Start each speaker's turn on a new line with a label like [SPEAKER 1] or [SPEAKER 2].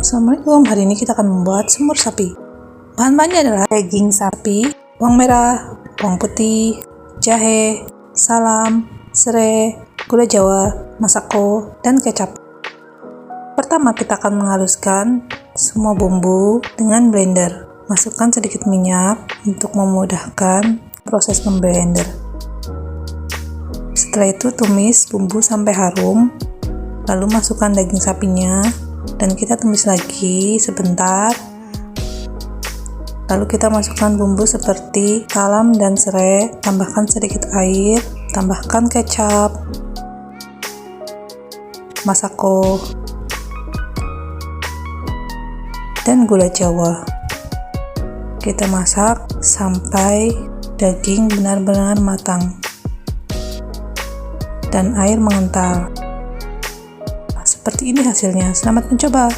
[SPEAKER 1] Assalamualaikum, hari ini kita akan membuat semur sapi. Bahan-bahannya adalah daging sapi, bawang merah, bawang putih, jahe, salam, serai, gula jawa, masako, dan kecap. Pertama kita akan menghaluskan semua bumbu dengan blender. Masukkan sedikit minyak untuk memudahkan proses memblender. Setelah itu tumis bumbu sampai harum, lalu masukkan daging sapinya dan kita tumis lagi sebentar. Lalu kita masukkan bumbu seperti salam dan serai, tambahkan sedikit air, tambahkan kecap, masako, dan gula jawa. Kita masak sampai daging benar-benar matang dan air mengental. Seperti ini hasilnya. Selamat mencoba.